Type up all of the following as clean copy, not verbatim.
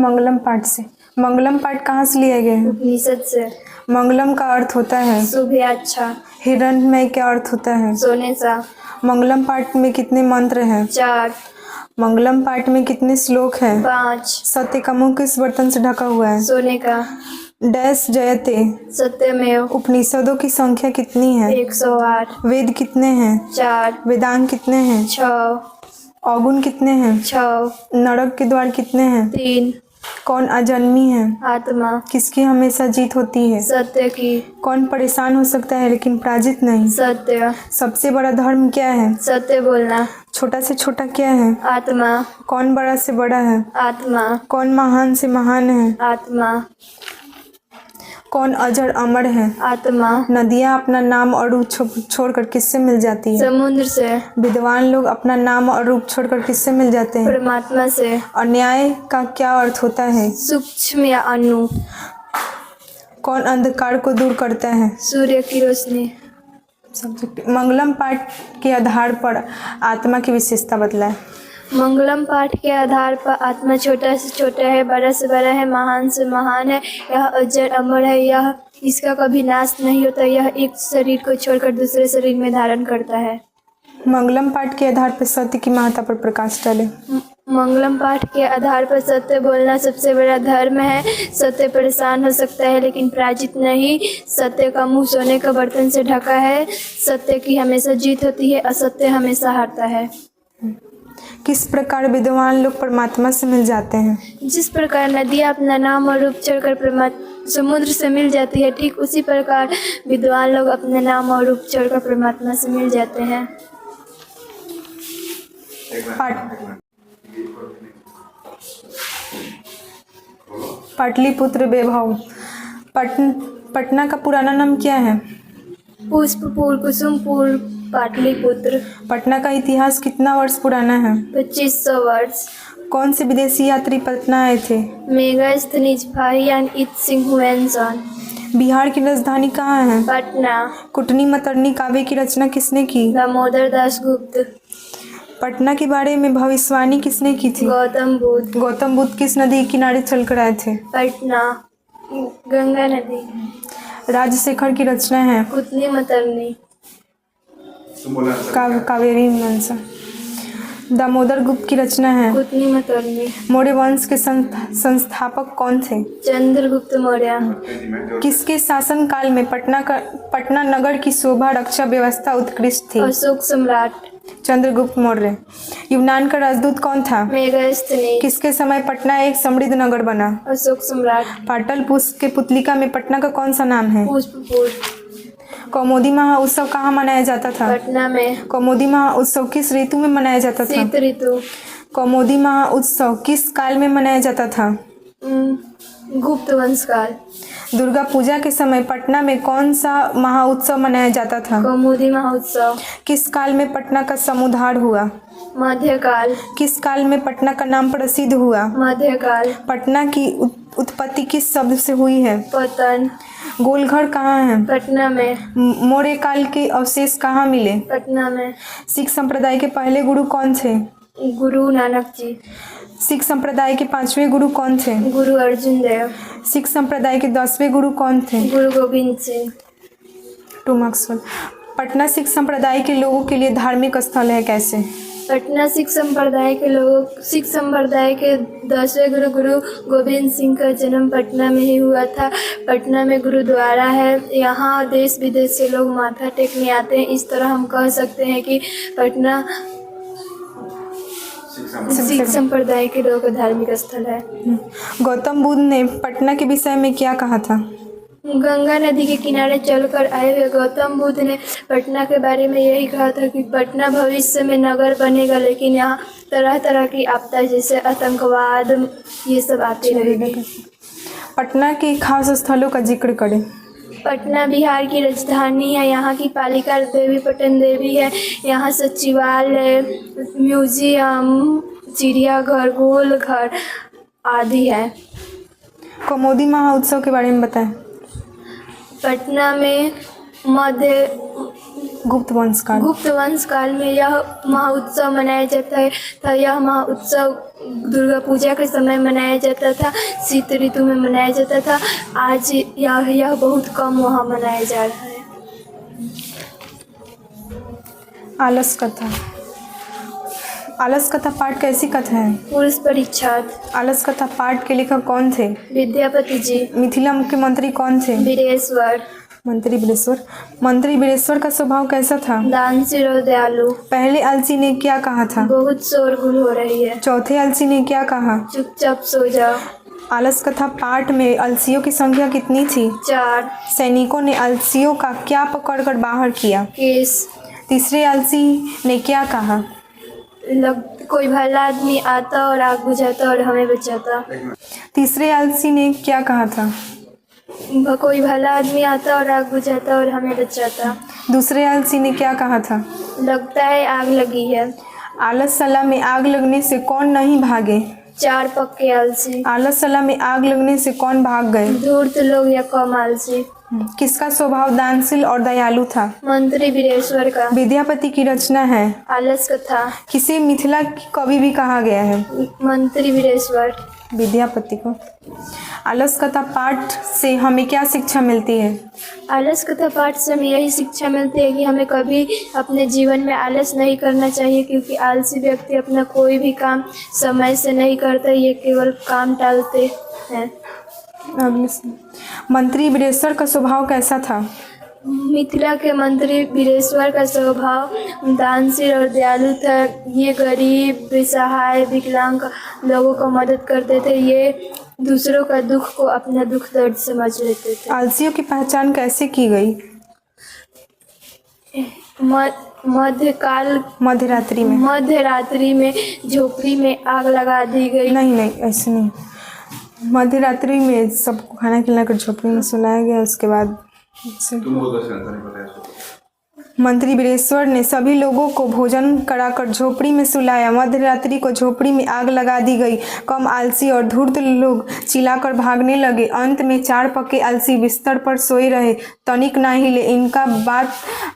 मंगलम पाठ से। मंगलम पाठ कहाँ से लिए गए हैं? उपनिषद से। मंगलम का अर्थ होता है शुभ या अच्छा। हिरण्मय क्या अर्थ होता है? सोने सा। मंगलम पाठ में कितने मंत्र हैं? 4। मंगलम पाठ में कितने श्लोक हैं? 5। सत्य का मुंह किस बर्तन से ढका हुआ है? सोने का। डैश जयते। सत्यमेव। उपनिषदों की संख्या कितनी है? 108। वेद कितने हैं? 4। वेदांग कितने हैं? 6। अवगुण कितने हैं? 6। नरक के द्वार कितने हैं? 3। कौन अजन्मी है? आत्मा। किसकी हमेशा जीत होती है? सत्य की। कौन परेशान हो सकता है लेकिन पराजित नहीं? सत्य। सबसे बड़ा धर्म क्या है? सत्य बोलना। छोटा से छोटा क्या है? आत्मा। कौन बड़ा से बड़ा है? आत्मा। कौन महान से महान है? आत्मा। कौन अजर अमर है? आत्मा। नदियाँ अपना नाम और रूप छोड़कर किससे मिल जाती है? समुद्र से। विद्वान लोग अपना नाम और रूप छोड़कर किससे मिल जाते हैं? परमात्मा से। अन्याय का क्या अर्थ होता है? सूक्ष्म या अणु। कौन अंधकार को दूर करता है? सूर्य की रोशनी। मंगलम पाठ के आधार पर आत्मा की विशेषता बतलाए। मंगलम पाठ के आधार पर आत्मा छोटा से छोटा है, बड़ा से बड़ा है, महान से महान है, यह अजर अमर है, यह इसका कभी नाश नहीं होता, यह एक शरीर को छोड़कर दूसरे शरीर में धारण करता है। मंगलम पाठ के आधार पर सत्य की महत्ता पर प्रकाश डाले। मंगलम पाठ के आधार पर सत्य बोलना सबसे बड़ा धर्म है। सत्य परेशान हो सकता है लेकिन पराजित नहीं। सत्य का मुंह सोने का बर्तन से ढका है। सत्य की हमेशा जीत होती है, असत्य हमेशा हारता है। किस प्रकार विद्वान लोग परमात्मा से मिल जाते हैं? जिस प्रकार नदियाँ अपना नाम और रूप छोड़कर समुद्र से मिल जाती है, ठीक उसी प्रकार विद्वान लोग अपने नाम और रूप छोड़कर परमात्मा से मिल जाते हैं। पाटलिपुत्र वैभव। पटना का पुराना नाम क्या है? पुष्पपुर, कुसुमपुर, पाटलिपुत्र। पटना का इतिहास कितना वर्ष पुराना है? 2500 वर्ष। कौन से विदेशी यात्री पटना आए थे? मेगास्थनीज फाहियान इत सिंह हुएनसन। बिहार की राजधानी कहाँ है? पटना। कुटनी मतरनी काव्य की रचना किसने की? दामोदर दास गुप्त। पटना के बारे में भविष्यवाणी किसने की थी? गौतम बुद्ध। गौतम बुद्ध किस नदी के किनारे चलकर आए थे? पटना। गंगा नदी। राजशेखर की रचना है? कुतनी मतरनी। कावेरी मीमांसा। दामोदर गुप्त की रचना है? कुतनी मतरनी। मौर्य वंश के संस्थापक कौन थे? चंद्रगुप्त मौर्य। किसके शासन काल में पटना नगर की शोभा रक्षा व्यवस्था उत्कृष्ट थी? अशोक सम्राट। चंद्रगुप्त मौर्य। यूनान का राजदूत कौन था? मेगास्थनीज। किसके समय पटना एक समृद्ध नगर बना? अशोक सम्राट। पाटलिपुत्र के पुतलिका में पटना का कौन सा नाम है? पुष्पपुर। कौमुदी महोत्सव कहाँ मनाया जाता था? पटना में। कौमुदी महोत्सव किस ऋतु में मनाया जाता था? शीत ऋतु। कौमुदी महोत्सव किस काल में मनाया जाता था? गुप्त वंश काल। दुर्गा पूजा के समय पटना में कौन सा महोत्सव मनाया जाता था? कौमुदी महोत्सव। किस काल में पटना का समुद्धार हुआ? मध्यकाल। किस काल में पटना का नाम प्रसिद्ध हुआ? मध्यकाल। पटना की उत्पत्ति किस शब्द से हुई है? पतन। गोलघर कहाँ है? पटना में। मौर्य काल के अवशेष कहाँ मिले? पटना में। सिख संप्रदाय के पहले गुरु कौन थे? गुरु नानक जी। सिख संप्रदाय के 5वें गुरु कौन थे? गुरु अर्जुन देव। सिख संप्रदाय के 10वें गुरु कौन थे? गुरु गोविंद सिंह। 2 मार्क्स। पटना सिख संप्रदाय के लोगों के लिए धार्मिक स्थल है कैसे? पटना सिख संप्रदाय के 10वें गुरु गोविंद सिंह का जन्म पटना में ही हुआ था। पटना में गुरुद्वारा है, यहाँ देश विदेश से लोग माथा टेकने आते हैं। इस तरह हम कह सकते हैं कि पटना सिख संप्रदाय के लोगों का धार्मिक स्थल है। गौतम बुद्ध ने पटना के विषय में क्या कहा था? गंगा नदी के किनारे चलकर आए हुए गौतम बुद्ध ने पटना के बारे में यही कहा था कि पटना भविष्य में नगर बनेगा, लेकिन यहाँ तरह तरह की आपदा जैसे आतंकवाद ये सब आते रहेंगे। पटना के खास स्थलों का जिक्र करें। पटना बिहार की राजधानी है। यहाँ की पालिका देवी पटन देवी है। यहाँ सचिवालय, म्यूजियम, चिड़ियाघर, गोलघर आदि है। कौमुदी महोत्सव के बारे में बताएं। पटना में गुप्त वंश काल। गुप्त वंश काल में यह महोत्सव मनाया जाता है था। यह महोत्सव दुर्गा पूजा के समय मनाया जाता था, शीत ऋतु में मनाया जाता था। आज यह बहुत कम वहाँ मनाया जा रहा है। आलस कथा। आलस कथा पाठ कैसी कथा है? पुरुष परीक्षार्थ। आलस कथा पाठ के लेखक कौन थे? विद्यापति जी। मिथिला मुख्यमंत्री कौन थे? वीरेश्वर। मंत्री वीरेश्वर। मंत्री वीरेश्वर का स्वभाव कैसा था? दानशील और दयालु। पहले अलसी ने क्या कहा था? बहुत शोरगुल हो रही है, चौथे अलसी ने क्या कहा? चुपचाप सो जाओ। आलस कथा पाठ में अलसियों की संख्या कितनी थी? 4। सैनिकों ने अलसियों का क्या पकड़कर बाहर किया? केस। तीसरे अलसी ने क्या कहा? कोई भला आदमी आता और आग बुझाता और हमें बचाता। तीसरे अलसी ने क्या कहा था? कोई भला आदमी आता और आग बुझाता और हमें बचाता। दूसरे अलसी ने क्या कहा था? लगता है आग लगी है। आलसला में आग लगने से कौन नहीं भागे? 4 पक्के आलसी। आलसला में आग लगने से कौन भाग गए? धूर्त लोग या कम आलसी। किसका स्वभाव दानशील और दयालु था? मंत्री वीरेश्वर का। विद्यापति की रचना है। आलस कथा। किसे मिथिला की कवि भी कहा गया है? मंत्री वीरेश्वर। विद्यापति को। आलस कथा पाठ से हमें क्या शिक्षा मिलती है? आलस कथा पाठ से हमें यही शिक्षा मिलती है कि हमें कभी अपने जीवन में आलस नहीं करना चाहिए, क्योंकि आलसी व्यक्ति अपना कोई भी काम समय से नहीं करता, ये केवल काम टालते हैं। मंत्री वीरेश्वर का स्वभाव कैसा था? मिथिला के मंत्री वीरेश्वर का स्वभाव दानशील और दयालु था। ये गरीब, बेसहाय, विकलांग लोगों को मदद करते थे। ये दूसरों का दुख को अपना दुख दर्द समझ लेते थे। आलसियों की पहचान कैसे की गई? मध्यरात्रि में झोपड़ी में आग लगा दी गई। नहीं, ऐसे नहीं। मध्यरात्रि में सबको खाना खिलाकर झोपड़ी में सुलाया गया। उसके बाद मंत्री वीरेश्वर ने सभी लोगों को भोजन कराकर झोपड़ी में सुलाया। मध्यरात्रि को झोपड़ी में आग लगा दी गई। कम आलसी और धूर्त लोग चिल्लाकर भागने लगे। अंत में 4 पक्के आलसी बिस्तर पर सोए रहे, तनिक ना हिले। इनका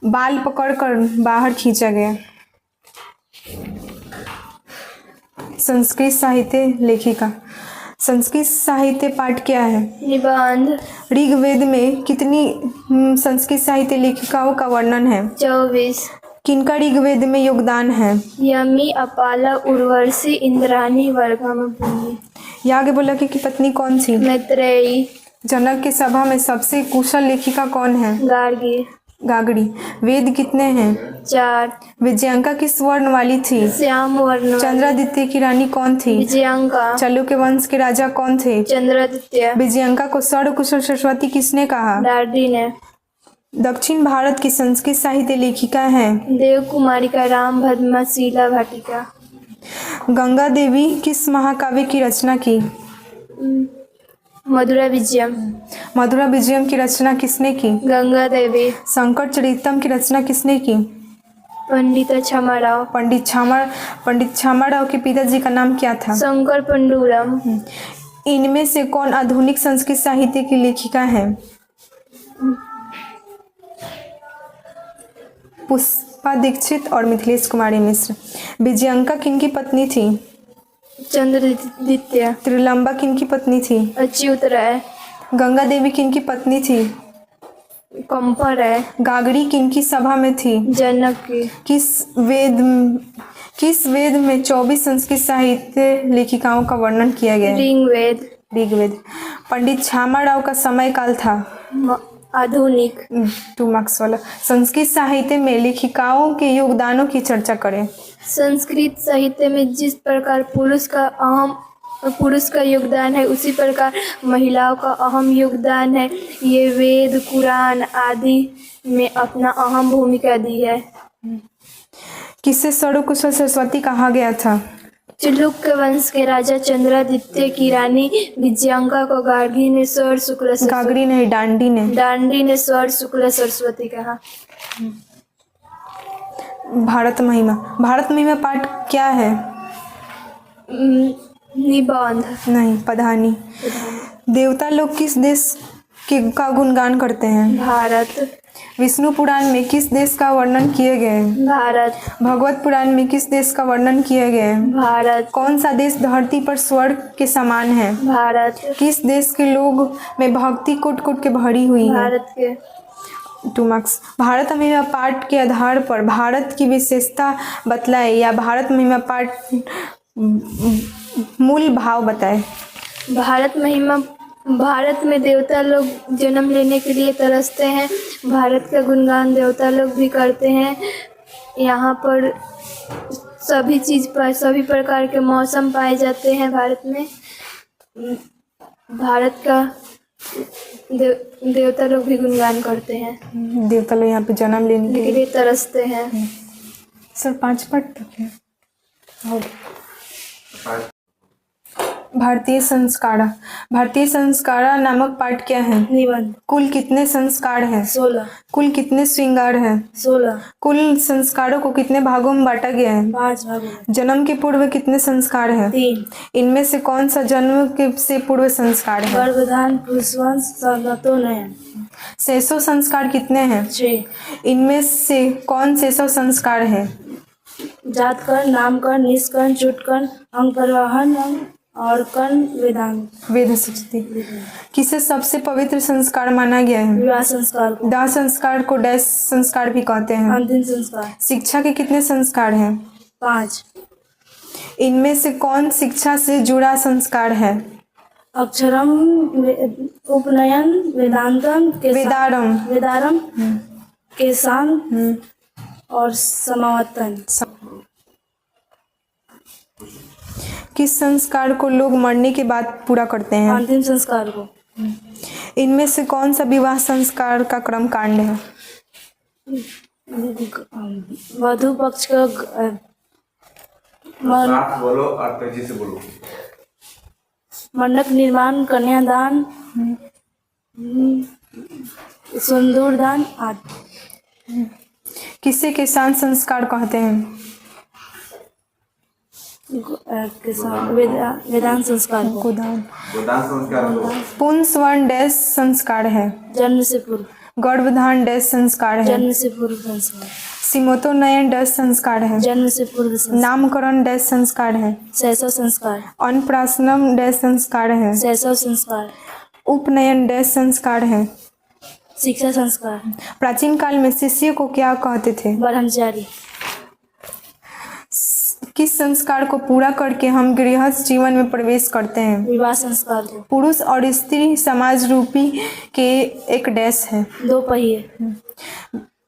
बाल पकड़कर बाहर खींचा गया। संस्कृत साहित्य लेखिका। संस्कृत साहित्य पाठ क्या है? निबंध। ऋग्वेद में कितनी संस्कृत साहित्य लेखिकाओं का वर्णन है? 24। किनका ऋग्वेद में योगदान है? यमी, अपाला, उर्वशी, इंद्राणी, वर्गम, भूमि। याज्ञवल्क्य की पत्नी कौन थी? मैत्रेयी। जनक की सभा में सबसे कुशल लेखिका कौन है? गागड़ी। वेद कितने हैं? 4। विजयांका किस वर्ण वाली थी? श्याम वर्ण। चंद्रादित्य की रानी कौन थी? विजयांका। चालुक्य वंश के राजा कौन थे? चंद्रादित्य। विजयांका को सर्वकुशल सरस्वती किसने कहा? डार्डी ने। दक्षिण भारत की संस्कृत साहित्य लेखिका हैं? देव कुमारी का राम भद्मा, शीला भाटिका। गंगा देवी किस महाकाव्य की रचना की? मधुरा विजयम। मधुरा विजयम की रचना किसने की? गंगा देवी। शंकर चरितम की रचना किसने की? पंडित क्षमाराव। पंडित क्षमाराव के पिताजी का नाम क्या था? शंकर पंडूरम। इनमें से कौन आधुनिक संस्कृत साहित्य की लेखिका है? पुष्पा दीक्षित और मिथिलेश कुमारी मिश्र। विजयांका किनकी पत्नी थी? चंद्रादित्य। त्रिलंबा किनकी पत्नी थी? अच्युत राय। गंगा देवी किनकी पत्नी थी? कंपर है। गागड़ी किनकी सभा में थी? जनक की। किस वेद में 24 संस्कृत साहित्य लेखिकाओं का वर्णन किया गया? ऋग्वेद। पंडित क्षमाराव का समय काल था? आधुनिक। 2 मार्क्स वाला। संस्कृत साहित्य में लेखिकाओं के योगदानों की चर्चा करें। संस्कृत साहित्य में जिस प्रकार पुरुष का योगदान है, उसी प्रकार महिलाओं का अहम योगदान है। ये वेद, कुरान आदि में अपना अहम भूमिका दी है। किसे सर्वकुशल सरस्वती कहा गया था? चालुक्य वंश के राजा चंद्रादित्य की रानी विजयांका को गार्गी ने स्वर शुक्ल गागड़ी नहीं, डांडी ने स्वर शुक्ल सरस्वती कहा। भारत महिमा पाठ क्या है? निबंध। नहीं, पधानी। देवता लोग किस देश का गुणगान करते हैं? भारत। विष्णु पुराण में किस देश का वर्णन किए गए हैं? भारत। भगवत पुराण में किस देश का वर्णन किए गए हैं? भारत। कौन सा देश धरती पर स्वर्ग के समान है? भारत। किस देश के लोग में भक्ति कुट कुट के भरी हुई है? भारत के। 2 मार्क्स। भारत महिमा पाठ के आधार पर भारत की विशेषता बतलाए या भारत महिमा पाठ मूल भाव बताए। भारत में देवता लोग जन्म लेने के लिए तरसते हैं। भारत का गुणगान देवता लोग भी करते हैं। यहाँ पर सभी प्रकार के मौसम पाए जाते हैं। भारत में भारत का देवता लोग भी गुणगान करते हैं। देवता लोग यहाँ पे जन्म लेने के लिए तरसते हैं। सर 5 पाठ तक है। भारतीय संस्कारा नामक पाठ क्या है? निबंध। कुल कितने संस्कार हैं? 16। कुल कितने श्रृंगार हैं? 16। कुल संस्कारों को कितने भागों में बांटा गया है? 5 भागों में। जन्म के पूर्व कितने संस्कार हैं? 3। इनमें से कौन सा जन्म के से पूर्व संस्कार है? गर्भधान, पुंसवन, संतानों। शेषो संस्कार कितने हैं? 6। इनमें से कौन शेषो संस्कार है? जातकर्म, नामकर्म, निष्कर्म, चुटकर्म, अंग परिवहन और कर्म वेदांत। वेद सूचती। किसे सबसे पवित्र संस्कार माना गया है? विवाह संस्कार को। दाह संस्कार को डैश संस्कार भी कहते हैं। अंतिम संस्कार। शिक्षा के कितने संस्कार हैं? 5। इनमें से कौन शिक्षा से जुड़ा संस्कार है? अक्षरम, उपनयन, वेदांतम, वेदारम, केशान और समावर्तन। किस संस्कार को लोग मरने के बाद पूरा करते हैं? अंतिम संस्कार को। इनमें से कौन सा विवाह संस्कार का क्रम कांड है? वधु पक्ष का बोलो और तेजी से बोलो। मंडप निर्माण, कन्यादान, सिंदूर दान आदि। किसे किसान संस्कार कहते हैं? वेदांत संस्कार को। गोदान संस्कार को। पुंसवन डैश संस्कार है? जन्म से पूर्व। गर्भधान डैश संस्कार है? जन्म से पूर्व संस्कार। सिमोतोनयन डैश संस्कार है? जन्म से पूर्व संस्कार। नामकरण डैश संस्कार है? शैशव संस्कार। अन्नप्राशनम डैश संस्कार है? शैशव संस्कार। उपनयन डैश संस्कार है? शिक्षा संस्कार। प्राचीन काल में शिष्य को क्या कहते थे? ब्रह्मचारी। किस संस्कार को पूरा करके हम गृहस्थ जीवन में प्रवेश करते हैं? विवाह संस्कार को। पुरुष और स्त्री समाज रूपी के एक डैश है? 2 पहिए।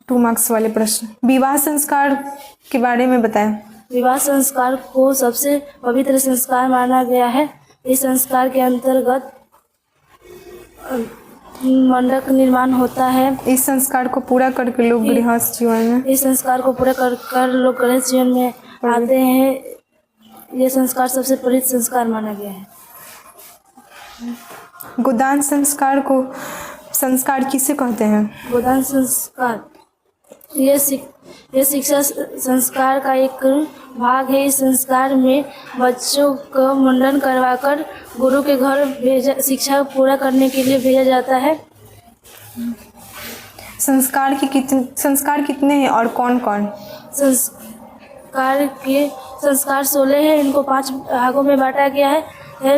2 मार्क्स वाले प्रश्न। विवाह संस्कार के बारे में बताएं। विवाह संस्कार को सबसे पवित्र संस्कार माना गया है। इस संस्कार के अंतर्गत मंडप निर्माण होता है। इस संस्कार को पूरा करके लोग गृहस्थ जीवन में इस संस्कार को पूरा कर लोग गृहस्थ जीवन में आते हैं। ये संस्कार सबसे पवित्र संस्कार माना गया है। गोदान संस्कार को संस्कार किसे कहते हैं? गोदान संस्कार ये शिक्षा संस्कार का एक भाग है। इस संस्कार में बच्चों को मुंडन करवाकर गुरु के घर शिक्षा पूरा करने के लिए भेजा जाता है। संस्कार कितने हैं और कौन कौन? संस्कार 16 है। इनको 5 भागों में बांटा गया है।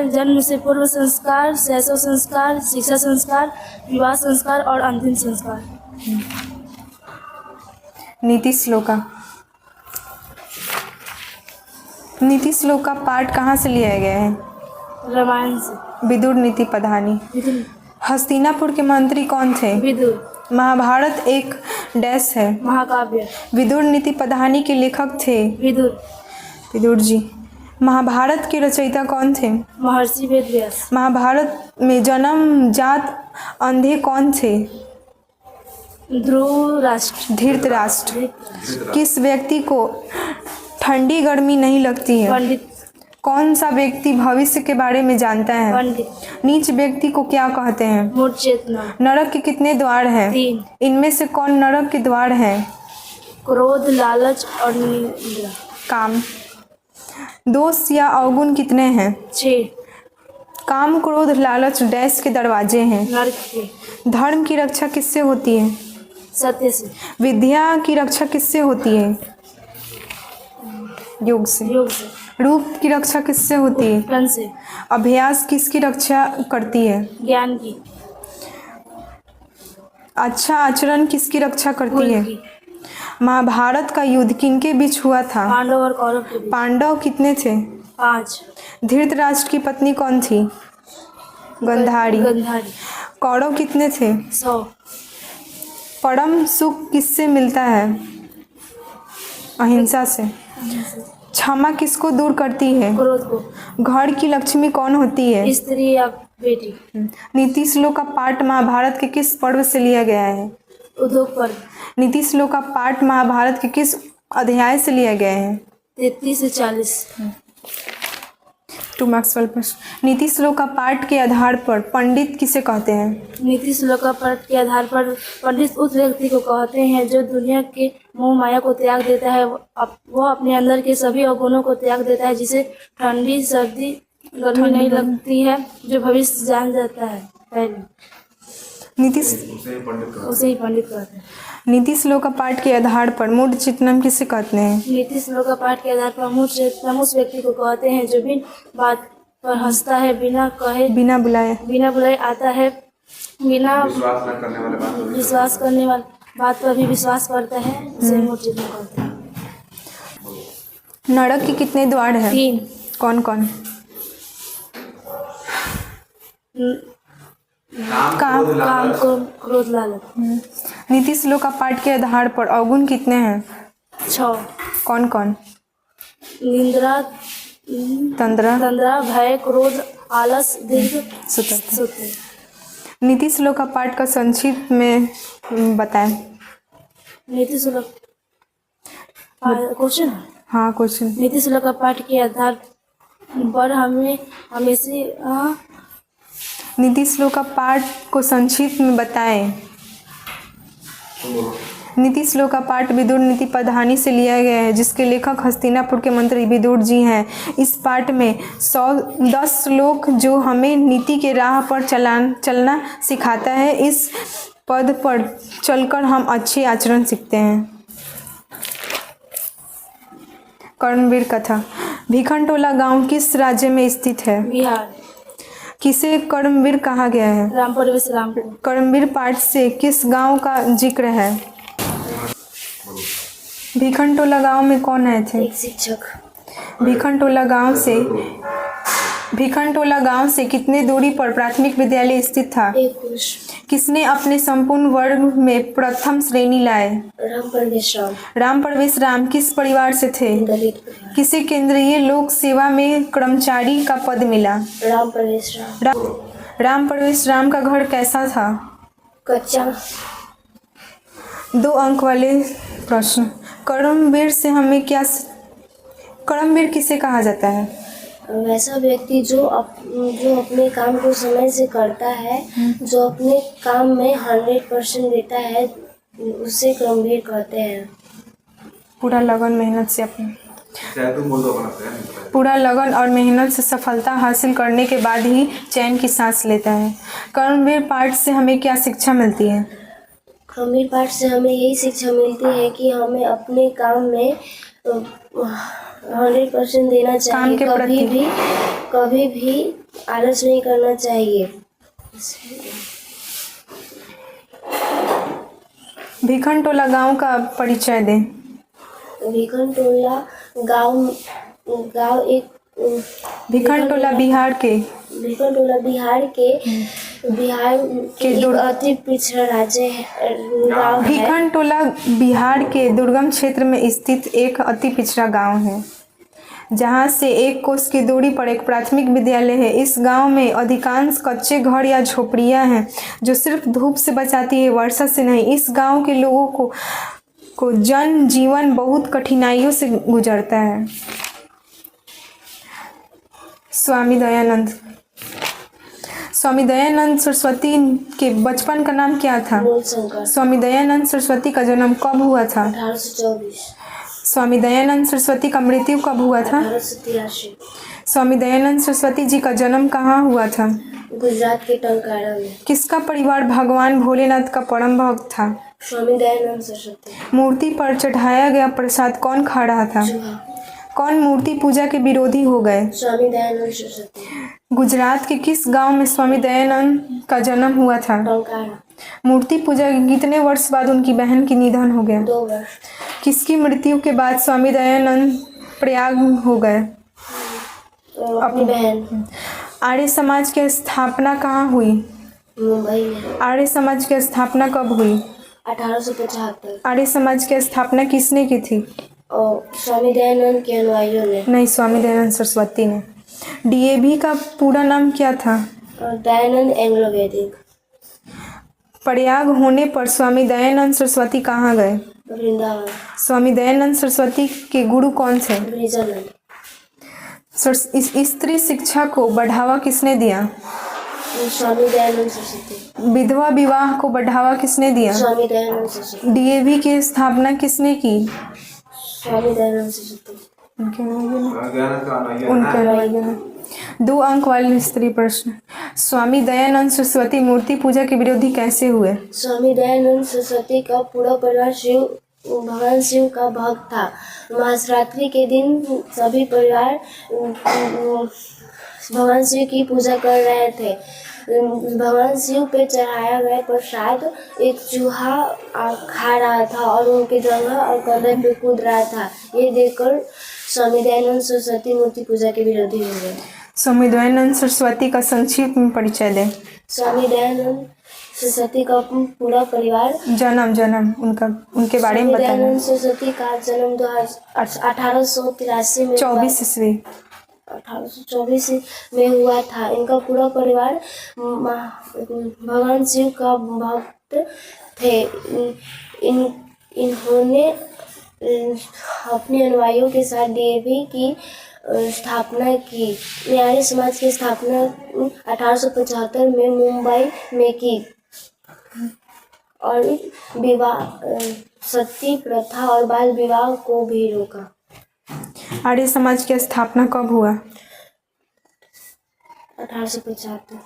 जन्म से पूर्व संस्कार, शैशव संस्कार, शिक्षा संस्कार, विवाह संस्कार और अंतिम संस्कार। नीति श्लोका पाठ कहाँ से लिया गया है? रामायण से। विदुर नीति पधानी। हस्तिनापुर के मंत्री कौन थे? विदुर। महाभारत एक डैश है? महाकाव्य। विदुर नीति पधानी के लेखक थे? विदुर जी। महाभारत के रचयिता कौन थे? महर्षि वेदव्यास। महाभारत में जन्म जात अंधे कौन थे? धृतराष्ट्र। किस व्यक्ति को ठंडी गर्मी नहीं लगती है? पंडित। कौन सा व्यक्ति भविष्य के बारे में जानता है? पंडित। नीच व्यक्ति को क्या कहते हैं? मूढ़ चेतना। नरक के कितने द्वार हैं? 3। इनमें से कौन नरक के द्वार हैं? क्रोध, लालच और निद्रा। काम। दोष या अवगुण कितने हैं? 6। काम, क्रोध, लालच डैश के दरवाजे हैं? नरक के। धर्म की रक्षा किससे होती है? सत्य से, विद्या की रक्षा किससे होती है? योग से। योग से, रूप की रक्षा किससे होती है? धन से, अभ्यास किसकी रक्षा करती है? ज्ञान की, अच्छा आचरण किसकी रक्षा करती कुल है? की, महाभारत का युद्ध किनके बीच हुआ था? पांडव और कौरव के बीच। पांडव कितने थे? 5, धृतराष्ट्र की पत्नी कौन थी? गंधारी। गंधारी। कौरव कितने थे? 100, परम सुख किससे मिलता है? अहिंसा से। क्षमा किसको दूर करती है? क्रोध को, घर की लक्ष्मी कौन होती है? स्त्री या बेटी। नीति श्लोक का पाठ महाभारत के किस पर्व से लिया गया है? उद्योग पर्व। नीति श्लोक का पाठ महाभारत के किस अध्याय से लिया गया है? 33 से 40। 2 मार्क्स वाला प्रश्न। नीति श्लोक का पाठ के आधार पर पंडित किसे कहते हैं? नीति श्लोक का पाठ के आधार पर पंडित उस व्यक्ति को कहते हैं जो दुनिया के मोह माया को त्याग देता है। वो अपने अंदर के सभी अवगुणों को त्याग देता है, जिसे ठंडी सर्दी गर्मी नहीं लगती है, जो भविष्य जान जाता है पहले, नीति उसे ही पंडित कहते हैं। नीति श्लोक का पाठ के आधार पर मूढ़ चित्तनम किसे कहते हैं? नीति श्लोक का पाठ के आधार पर उस व्यक्ति को कहते हैं जो बिन बात पर हंसता है, बिना कहे, बिना बुलाए आता है, बिना विश्वास न करने वाले बात होगी। विश्वास करने वाली बात पर भी विश्वास करता है, उसे मूढ़ चित्तन कहते हैं। नरक के कितने द्वार हैं? 3, कौन कौन? काम, क्रोध, काम, लालच। क्रोध, लालच। नीति श्लोक का पाठ के आधार पर अवगुण कितने हैं? 6, कौन कौन? निंद्रा, तंद्रा, भय, क्रोध, आलस, दीर्घ, सुतत। सुत्ते। नीति श्लोक का पाठ का संक्षिप्त में बताएं। नीति श्लोक क्वेश्चन। हाँ क्वेश्चन। नीति श्लोक का पाठ के आधार पर हमें हमेशा नीति श्लोक का पाठ को संक्षिप्त में बताएं। तुम बोलो। नीति श्लोक का पाठ विदुर नीति प्रधानी से लिया गया है, जिसके लेखक हस्तिनापुर के मंत्री विदुर जी हैं। इस पाठ में 110 श्लोक जो हमें नीति के राह पर चलना सिखाता है। इस पद पर चलकर हम अच्छे आचरण सीखते हैं। कर्मवीर कथा। भिखनटोला गांव किस राज्य में स्थित है? बिहार। किसे कर्मवीर कहा गया है? राम परवेश राम को। कर्मवीर पाठ से किस गांव का जिक्र है? भिखनटोला गांव में कौन आए थे? एक शिक्षक। भिखनटोला गांव से कितने दूरी पर प्राथमिक विद्यालय स्थित था? एक पुरुष। किसने अपने संपूर्ण वर्ग में प्रथम श्रेणी लाए? राम परवेश राम। राम परवेश राम किस परिवार से थे? दलित परिवार। किसे केंद्रीय लोक सेवा में कर्मचारी का पद मिला? राम परवेश राम। राम परवेश राम का घर कैसा था? कच्चा। 2 अंक वाले प्रश्न। कर्मवीर से हमें क्या कर्मवीर किसे कहा जाता है? वैसा व्यक्ति जो अपने काम को समय से करता है, जो अपने काम में 100% देता है, उसे कर्मवीर कहते हैं। पूरा लगन मेहनत से अपने चाहे तुम बोल दो अपना प्लान, नहीं पता है। पूरा लगन और मेहनत से सफलता हासिल करने के बाद ही चैन की सांस लेता है। कर्मवीर पाठ से हमें क्या शिक्षा मिलती है? कर्मवीर पाठ से हमें यही शिक्षा मिलती है कि हमें अपने काम में 100% देना चाहिए। काम के प्रति कभी भी आलस नहीं करना चाहिए। भिखनटोला गांव का परिचय दें। भिखनटोला गांव एक भिखनटोला बिहार के एक अति पिछड़ा राज्य गाँव है। भिखनटोला बिहार के दुर्गम क्षेत्र में स्थित एक अति पिछड़ा गांव है, जहां से 1 कोस की दूरी पर एक प्राथमिक विद्यालय है। इस गांव में अधिकांश कच्चे घर या झोपड़ियां हैं जो सिर्फ धूप से बचाती है, वर्षा से नहीं। इस गांव के लोगों को जन जीवन बहुत कठिनाइयों से गुजरता है। स्वामी दयानंद सरस्वती के बचपन का नाम क्या था? स्वामी दयानंद सरस्वती का जन्म कब हुआ था? 1824। स्वामी दयानंद सरस्वती का मृत्यु कब हुआ था? 1883। स्वामी दयानंद सरस्वती जी का जन्म कहाँ हुआ था? गुजरात के टंकारा में। किसका परिवार भगवान भोलेनाथ का परम भक्त था? स्वामी दयानंद सरस्वती। मूर्ति पर चढ़ाया गया प्रसाद कौन खा रहा था? चूहा। कौन मूर्ति पूजा के विरोधी हो गए? स्वामी दयानंद सरस्वती। गुजरात के किस गांव में स्वामी दयानंद का जन्म हुआ था? टंकारा। मूर्ति पूजा के कितने वर्ष बाद उनकी बहन की निधन हो गया? 2 वर्ष। किसकी मृत्यु के बाद स्वामी दयानंद प्रयाग हो गए? अपनी बहन। आर्य समाज की स्थापना कहाँ हुई? मुंबई में। आर्य समाज की स्थापना कब हुई? 1875। आर्य समाज की स्थापना किसने की थी? और स्वामी दयानंद के अनुयायियों ने। नहीं, स्वामी दयानंद सरस्वती ने। डीएवी का पूरा नाम क्या था? और दयानंद एंग्लो वैदिक। प्रयाग होने पर स्वामी दयानंद सरस्वती कहाँ गए? वृंदावन। स्वामी दयानंद सरस्वती के गुरु कौन थे? ब्रिजानंद। स्त्री शिक्षा को बढ़ावा किसने दिया? स्वामी दयानंद सरस्वती। विधवा विवाह को बढ़ावा किसने दिया? स्वामी दयानंद सरस्वती। डीएवी की स्थापना किसने की? स्वामी दयानंद सरस्वती। उनके अनुयायियों ने। ज्ञान का अनुयायी है उनके ना? अनुयायियों ने। 2 अंक वाले स्त्री प्रश्न। स्वामी दयानंद सरस्वती मूर्ति पूजा के विरोधी कैसे हुए? स्वामी दयानंद सरस्वती का पूरा परिवार भगवान शिव का भक्त था। महाशिवरात्रि के दिन सभी परिवार भगवान शिव की पूजा कर रहे थे। भगवान शिव पे चढ़ाया गया प्रसाद एक चूहा खा रहा था और उनके जगह और कदम पे कूद रहा था। ये देखकर स्वामी दयानंद सरस्वती मूर्ति पूजा के विरोधी हो गए। स्वामी दयानंद सरस्वती का संक्षिप्त में परिचय दें। स्वामी दयानंद सरस्वती का पूरा परिवार। जन्म उनके बारे में स्वामी बताएं। दयानंद सरस्वती का जन्म 1883 में 24 ईस्वी 1824 में हुआ था। इनका पूरा परिवार भगवान शिव का भक्त थे। इन्होंने अपने अनुयायियों के साथ डीएवी की स्थापना की। आर्य समाज की स्थापना 1875 में मुंबई में की और विवाह सती प्रथा और बाल विवाह को भी रोका। आर्य समाज की स्थापना कब हुआ? 1875।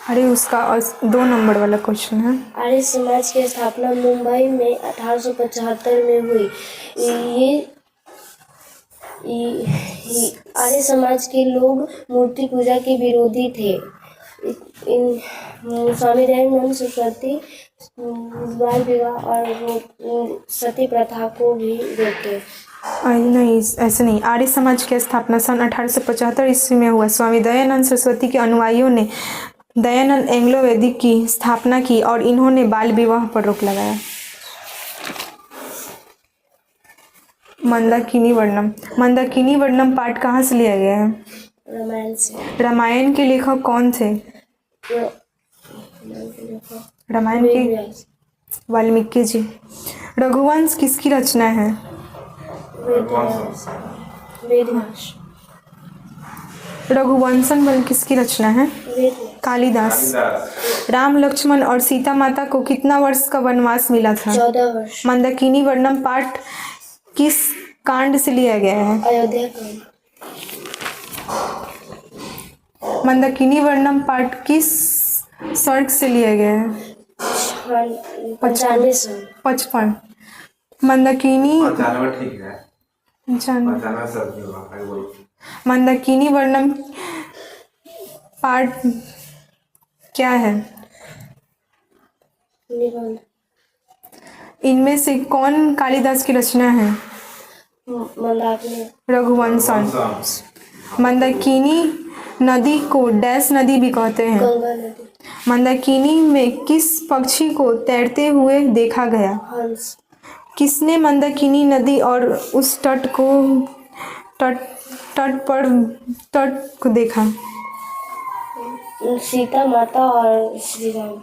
अरे उसका 2 नंबर वाला क्वेश्चन है। आर्य समाज की स्थापना मुंबई में 1875 में हुई। आर्य समाज के लोग मूर्ति पूजा के विरोधी थे। स्वामी दयानंद सरस्वती बाल विवाह और सती प्रथा को भी रोके। नहीं, ऐसे नहीं। आर्य समाज की स्थापना सन 1875 ईस्वी में हुआ। स्वामी दयानंद सरस्वती के अनुयायियों ने दयानंद एंग्लो वैदिक की स्थापना की और इन्होंने बाल विवाह पर रोक लगाया। मंदाकिनी वर्णम पाठ कहाँ से लिया गया है? रामायण से। रामायण के लेखक कौन थे? रामायण के वाल्मीकि जी। रघुवंश किसकी रचना है? वेदव्यास। रघुवंशन बल किसकी रचना है? कालिदास। राम लक्ष्मण और सीता माता को कितना वर्ष का वनवास मिला था? 14 वर्ष। मंदाकिनी वर्णम पाठ किस कांड से लिया गया है? अयोध्या कांड। मंदाकिनी वर्णम पाठ किस सर्ग से लिया गया है? 55। मंदाकिनी 95 ठीक है। 95। 95 सब होगा भाई बोलो। मंदाकिनी वर्णम पाठ क्या है? निबंध। इनमें से कौन कालिदास की रचना है? मंदाकिनी। रघुवंशन। मंदाकिनी नदी को डैश नदी भी कहते हैं। गंगा नदी। मंदाकिनी में किस पक्षी को तैरते हुए देखा गया? हंस। किसने मंदाकिनी नदी और उस तट को देखा? सीता माता और श्री राम।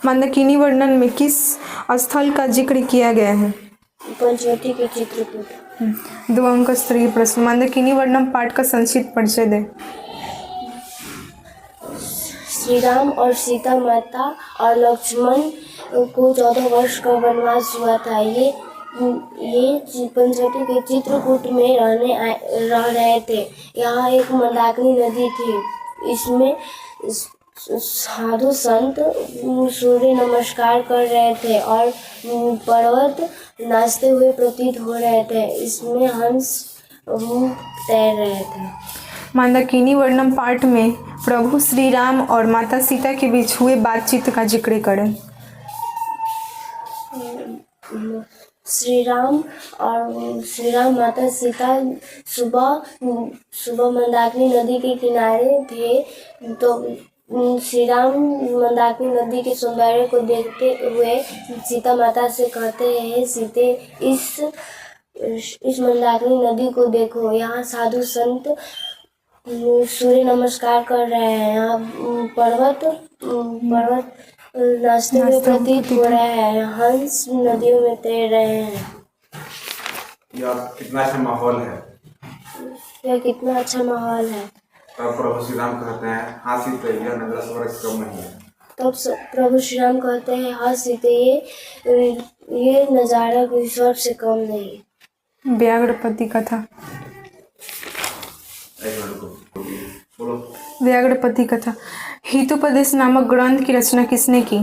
मंदाकिनी वर्णन में किस स्थल का जिक्र किया गया है? पंचवटी के चित्रकूट। 2 अंक स्तरीय प्रश्न। मंदाकिनी वर्णम पाठ का संक्षिप्त परिचय दें। श्री राम और सीता माता और लक्ष्मण को 14 वर्ष का वनवास हुआ था। ये पंचवटी के चित्रकूट में रह रहे थे। यहाँ एक मंदाकिनी नदी थी। इसमें साधु संत सूर्य नमस्कार कर रहे थे और पर्वत नाचते हुए प्रतीत हो रहे थे। इसमें हंस तैर रहे थे। मंदाकिनी वर्णम पाठ में प्रभु श्री राम और माता सीता के बीच हुए बातचीत का जिक्र करें। श्री राम माता सीता सुबह मंदाकिनी नदी के किनारे थे, तो श्री राम मंदाकिनी नदी के सौंदर्य को देखते हुए सीता माता से कहते हैं, सीते इस मंदाकिनी नदी को देखो, यहाँ साधु संत सूर्य नमस्कार कर रहे हैं, यहाँ पर्वत नाचते हुए प्रतीत हो रहे हैं, हंस नदियों में तैर रहे हैं। यह कितना अच्छा माहौल है। यह कितना अच्छा माहौल है। तब प्रभु श्री राम कहते हैं, हाँ सीते, यह नज़ारा स्वर्ग से कम नहीं है। तब प्रभु श्री राम कहते हैं, हाँ सीते, ये नज़ारा स्वर्ग से कम नहीं है। व्याघ्रपति कथा। एक मिनट को बोलो। व्याघ्रपति कथा। हितोपदेश नामक ग्रंथ की रचना किसने की?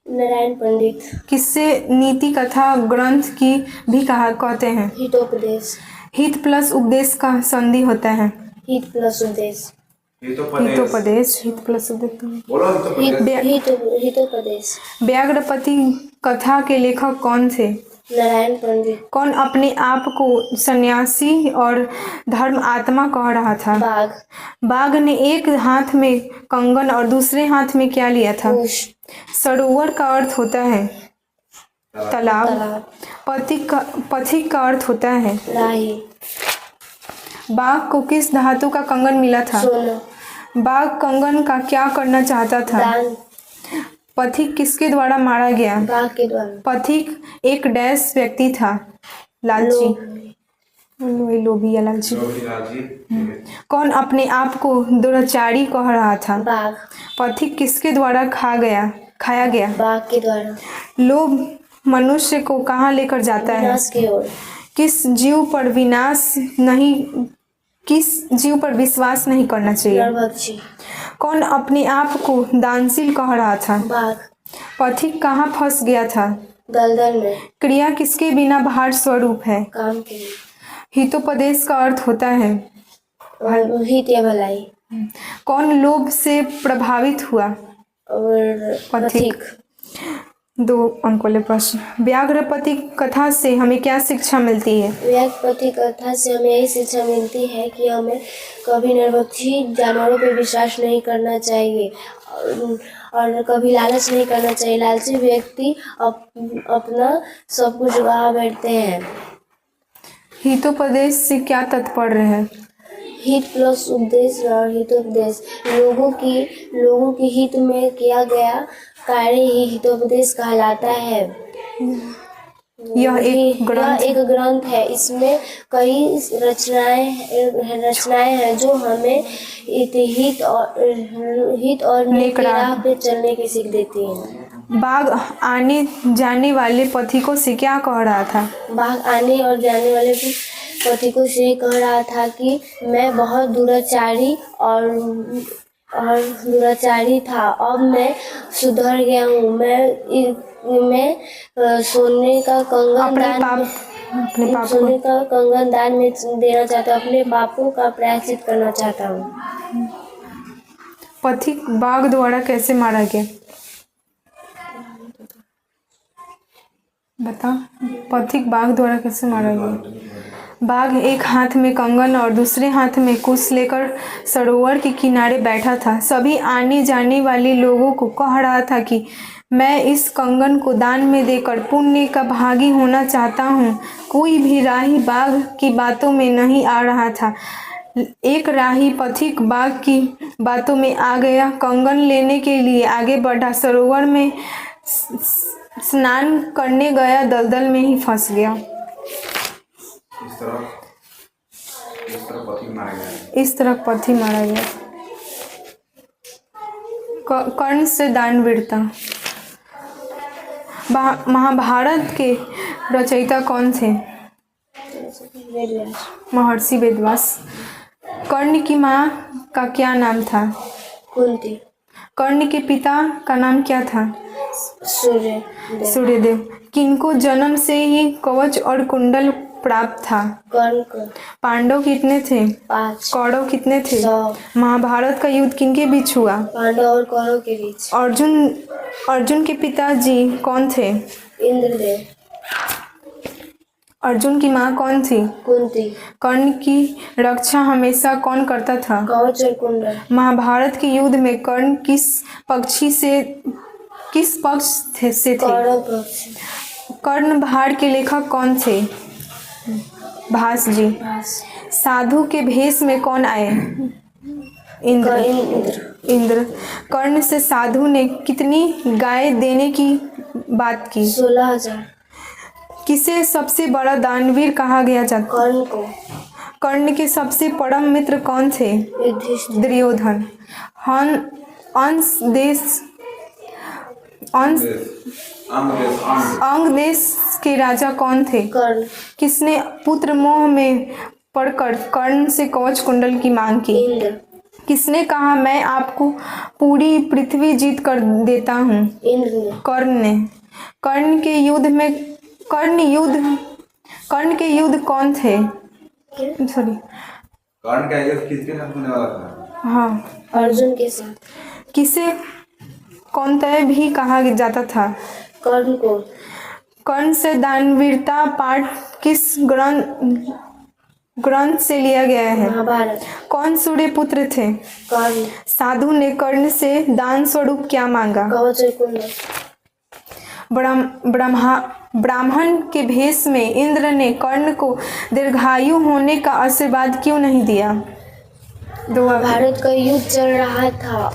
नारायण पंडित। किससे नीति कथा ग्रंथ की भी कहते हैं? हितोपदेश। हित प्लस उपदेश का संधि होता है। हित प्लस उपदेश। हितोपदेश। हित प्लस उपदेश। बोलो हितोपदेश। व्याघ्रपति कथा के लेखक कौन थे? नारायण पंडित। कौन अपने आप को सन्यासी और धर्म आत्मा कह रहा था? बाघ। बाघ ने एक हाथ में कंगन और दूसरे हाथ में क्या लिया था? सरोवर का अर्थ होता है तालाब। पथिक का अर्थ होता है राही। बाघ को किस धातु का कंगन मिला था? सोना। बाघ कंगन का क्या करना चाहता था? दान। पथिक किसके द्वारा मारा गया? बाघ के द्वारा। पथिक एक डैश व्यक्ति था, लालची। लोभी या लालची। कौन अपने आप को दुराचारी कह रहा था? बाघ। पथिक किसके द्वारा खाया गया? बाघ के द्वारा। लोभ मनुष्य को कहाँ लेकर जाता है? विनाश की ओर। किस जीव पर विश्वास नहीं करना चाहिए? नरभक्षी। कौन अपने आप को दानशील कह रहा था? बाघ। पथिक कहाँ फंस गया था? दलदल में। क्रिया किसके बिना भार स्वरूप है? काम के। हितोपदेश का अर्थ होता है हित या भलाई। कौन लोभ से प्रभावित हुआ? और पथिक। 2 अंक वाले प्रश्न। व्याघ्रपति कथा से हमें क्या शिक्षा मिलती है? व्याघ्रपति कथा से हमें यही शिक्षा मिलती है कि हमें कभी नरभक्षी जानवरों पर विश्वास नहीं करना चाहिए और कभी लालच नहीं करना चाहिए। लालची व्यक्ति अपना सब कुछ गवा बैठते हैं। हितोपदेश से क्या तात्पर्य है? हित प्लस उपदेश और हितोपदेश लोगों की हित में किया गया कार्य ही हितोपदेश कहलाता है। यह एक ग्रंथ है। इसमें कई रचनाएं हैं जो हमें हित और नेक राह पे चलने की सीख देती हैं। बाघ आने जाने वाले पथिकों से क्या कह रहा था? बाघ आने और जाने वाले पथिकों से कह रहा था कि मैं बहुत दुराचारी था, अब मैं सुधर गया हूँ। मैं सोने का कंगन दान में देना चाहता हूँ। अपने पापों का प्रायश्चित करना चाहता हूँ। पथिक बाघ द्वारा कैसे मारा गया? बता। पथिक बाघ द्वारा कैसे मारा गया? बाघ एक हाथ में कंगन और दूसरे हाथ में कुश लेकर सरोवर के किनारे बैठा था। सभी आने जाने वाले लोगों को कह रहा था कि मैं इस कंगन को दान में देकर पुण्य का भागी होना चाहता हूँ। कोई भी राही बाघ की बातों में नहीं आ रहा था। एक राही पथिक बाघ की बातों में आ गया, कंगन लेने के लिए आगे बढ़ा, सरोवर में स्नान करने गया, दलदल में ही फंस गया। इस तरह पथी मारा गया। कर्ण से दानवीरता। महाभारत के रचयिता कौन थे? महर्षि वेदव्यास। कर्ण की माँ का क्या नाम था? कुंती। कर्ण के पिता का नाम क्या था? सूर्य सूर्यदेव। किनको जन्म से ही कवच और कुंडल प्राप्त था? कर्ण को पांडव कितने थे? 5 कौरव कितने थे? 100 महाभारत का युद्ध किनके बीच हुआ? पांडव और कौरव के बीच अर्जुन के पिताजी कौन थे? इंद्रदेव अर्जुन की माँ कौन थी? कुंती कर्ण की रक्षा हमेशा कौन करता था? कवच और कुंडल महाभारत के युद्ध में कर्ण किस पक्ष से थे? कौरव पक्ष कर्ण भार के लेखक कौन थे? भास जी। साधु के भेष में कौन आए? इंद्र। कर्ण से साधु ने कितनी गाय देने की बात की? 16,000 किसे सबसे बड़ा दानवीर कहा गया जाता? कर्ण को कर्ण के सबसे परम मित्र कौन थे? युधिष्ठिर दुर्योधन। अंग देश के राजा कौन थे? कर्ण किसने पुत्र मोह में पड़कर कर्ण से कवच कुंडल की मांग की? इंद्र किसने कहा मैं आपको पूरी पृथ्वी जीत कर देता हूँ? इंद्र ने कर्ण ने। कर्ण के युद्ध कौन थे? सॉरी। कर्ण का युद्ध किसके साथ होने वाला था? हाँ। अर्जुन के साथ किसे कौंतेय भी कहा जाता था? कर्ण को कर्ण से दानवीरता पाठ किस ग्रंथ से लिया गया है? महाभारत कौन सूर्य पुत्र थे? कर्ण साधु ने कर्ण से दान स्वरूप क्या मांगा? कवच और कुंडल ब्राह्मण के भेष में इंद्र ने कर्ण को दीर्घायु होने का आशीर्वाद क्यों नहीं दिया? भारत का युद्ध चल रहा था।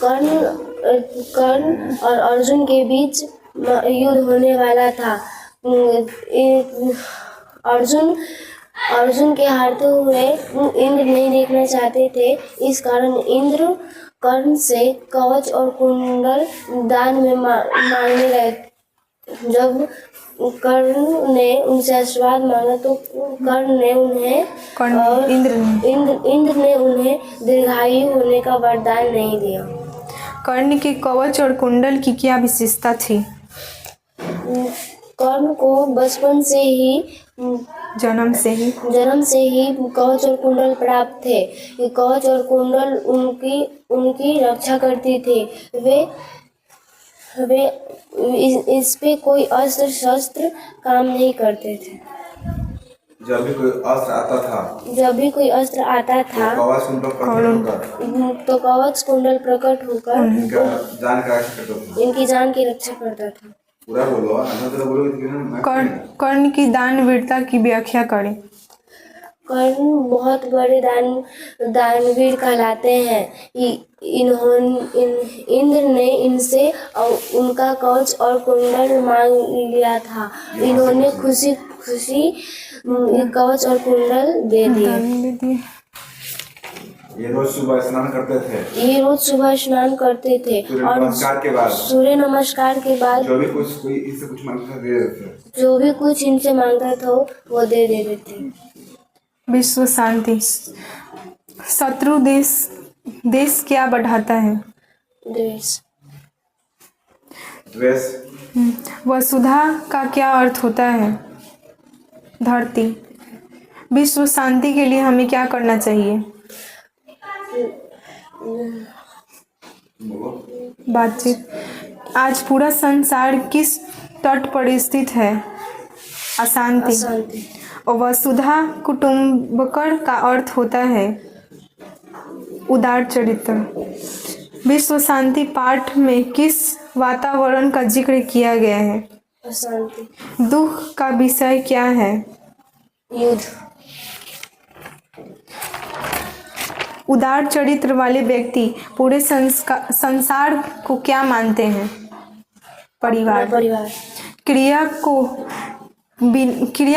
कर्ण और अर्जुन के बीच युद्ध होने वाला था। अर्जुन के हारते हुए इंद्र नहीं देखना चाहते थे, इस कारण इंद्र कर्ण से कवच और कुंडल दान में मांगने गए। जब कर्ण ने उनसे आशीर्वाद मांगा तो इंद्र ने उन्हें दीर्घायु होने का वरदान नहीं दिया। कर्ण के कवच और कुंडल की क्या विशेषता थी? कर्ण को बचपन से ही जन्म से ही कवच और कुंडल प्राप्त थे। ये कवच और कुंडल उनकी रक्षा करती थी। वे इस पे कोई अस्त्र शस्त्र काम नहीं करते थे। जब भी कोई अस्त्र आता था तो कवच कुंडल प्रकट होकर इनकी जान की रक्षा करता था। पूरा बोलो। कर्ण की दानवीरता की व्याख्या करें। कर्ण बहुत बड़े दानवीर कहलाते हैं। इंद्र ने इनसे उनका कवच और कुंडल मांग लिया था। इन्होंने खुशी कवच और कुंडल दे दिए। ये रोज सुबह स्नान करते थे और सूर्य नमस्कार के बाद जो भी कुछ इनसे मांगता था वो दे देते थे। विश्व शांति। शत्रु देश क्या बढ़ाता है? द्वेष। वसुधा का क्या अर्थ होता है? धरती। विश्व शांति के लिए हमें क्या करना चाहिए? बातचीत। आज पूरा संसार किस तट पर स्थित है? अशांति। और वसुधा कुटुंबकम का अर्थ होता है उदार चरित्र। विश्व शांति पाठ में किस वातावरण का जिक्र किया गया है? अशांति। दुख का विषय क्या है? युद्ध। उदार चरित्र वाले व्यक्ति पूरे संसार को क्या मानते हैं? परिवार। क्रिया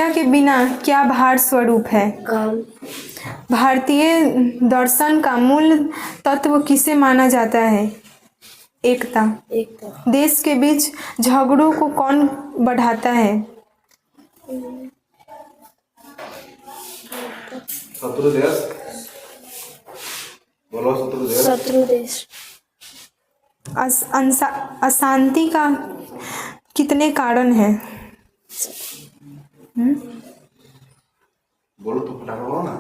के बिना क्या भार स्वरूप है? काम। भारतीय दर्शन का मूल तत्व किसे माना जाता है? एकता। देश के बीच झगड़ों को कौन बढ़ाता है? शत्रु देश। बोलो शत्रु देश। अशांति का कितने कारण हैं? बोलो तो फटाफट बोलो ना,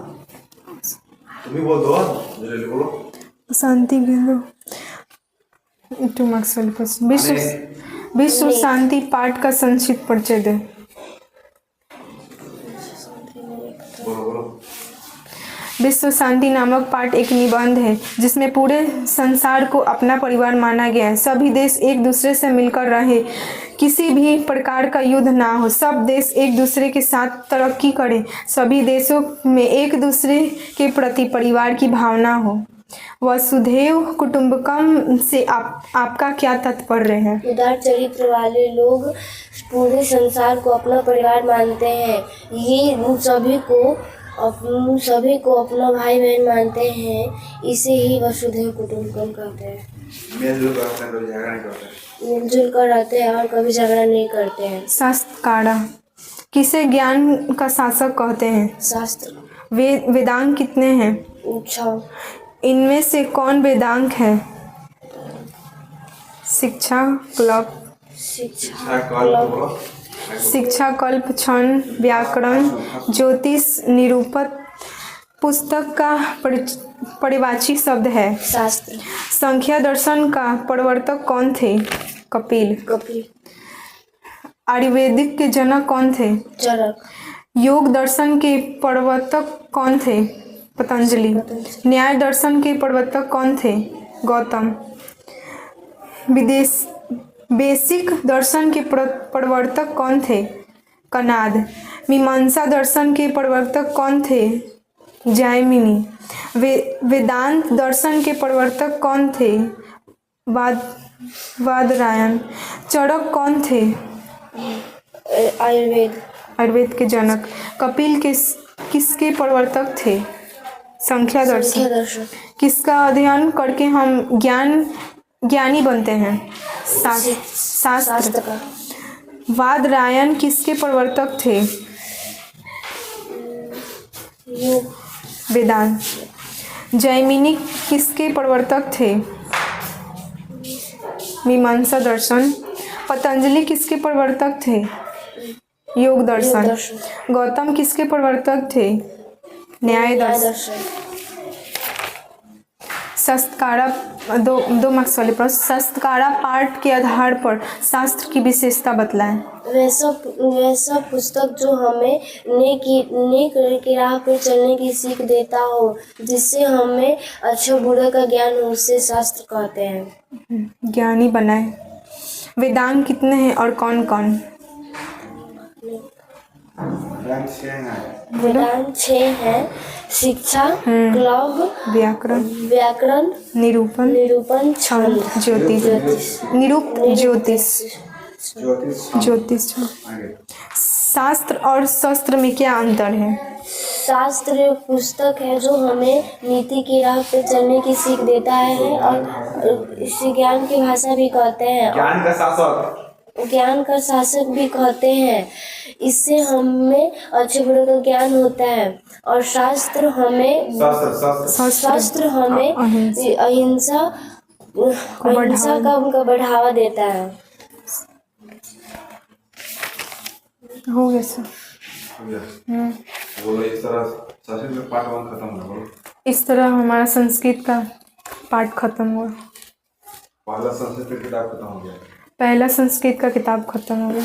तुम ही बोल दो, जल्दी बोलो। शांति के दो 2 मार्क्स वाले प्रश्न। विश्व शांति पाठ का संक्षिप्त परिचय दे। बोलो बोलो। विश्व शांति नामक पाठ एक निबंध है जिसमें पूरे संसार को अपना परिवार माना गया है। सभी देश एक दूसरे से मिलकर रहे, किसी भी प्रकार का युद्ध ना हो, सब देश एक दूसरे के साथ तरक्की करें, सभी देशों में एक दूसरे के प्रति परिवार की भावना हो। वसुधैव कुटुंबकम से आपका क्या तात्पर्य है? उदार चरित्र वाले लोग पूरे संसार को अपना परिवार मानते हैं। ये सभी को अपना भाई बहन मानते हैं। इसे ही वसुधैव कुटुंबकम कहते हैं। मिलजुल कर रहते हैं, कभी झगड़ा नहीं करते। मिलजुल कर रहते हैं और कभी झगड़ा नहीं करते हैं। शास्त्रकारा किसे ज्ञान का शासक कहते हैं? शास्त्र। वेदांग कितने हैं? 6। इनमें से कौन वेदांग है? शिक्षा, कल्प, शिक्षा, कल्प, छंद, व्याकरण, ज्योतिष, निरूपण पुस्तक का परिभाषी शब्द है। शास्त्र। संख्या दर्शन का प्रवर्तक कौन थे? कपिल। आयुर्वेदिक के जनक कौन थे? चरक। योग दर्शन के प्रवर्तक कौन थे? पतंजलि। न्याय दर्शन के प्रवर्तक कौन थे? गौतम। बेसिक दर्शन के प्रवर्तक कौन थे? कनाद। मीमांसा दर्शन के प्रवर्तक कौन थे? जैमिनी। वेदांत दर्शन के प्रवर्तक कौन थे? वादरायण। चरक कौन थे? आयुर्वेद के जनक। कपिल किसके प्रवर्तक थे? संख्या दर्शन। किसका अध्ययन करके हम ज्ञानी बनते हैं? शास्त्र का। वादरायण किसके प्रवर्तक थे? वेदांत। जैमिनी किसके प्रवर्तक थे? मीमांसा दर्शन। पतंजलि किसके प्रवर्तक थे? योग दर्शन। गौतम किसके प्रवर्तक थे? न्याय दर्शन। शास्त्रकारा 2 मार्क्स वाले प्रश्न। शास्त्रकारा पाठ के आधार पर शास्त्र की विशेषता बतलाएं। वैसा पुस्तक जो हमें नेक की राह पर चलने की सीख देता हो, जिससे हमें अच्छा बुरा का ज्ञान हो, उसे शास्त्र कहते हैं। ज्ञानी बनाए। वेदांग कितने हैं और कौन कौन? वेदांत 6 हैं। शिक्षा, कल्प, व्याकरण, निरूपण, छंद, ज्योतिष। शास्त्र और शस्त्र में क्या अंतर है? शास्त्र पुस्तक है जो हमें नीति की राह पे चलने की सीख देता है और इसे ज्ञान की भाषा भी कहते हैं। ज्ञान का शासक भी कहते हैं। इससे हमें अच्छे बुरे का ज्ञान होता है। और शास्त्र हमें अहिंसा का बढ़ावा देता है। हो गया सर। बोलो, इस तरह संस्कृत में पाठ 1 खत्म हुआ। बोलो, इस तरह हमारा संस्कृत का पाठ खत्म हुआ। पहला संस्कृत की किताब खत्म हो गया। पहला संस्कृत का किताब खत्म हो गया।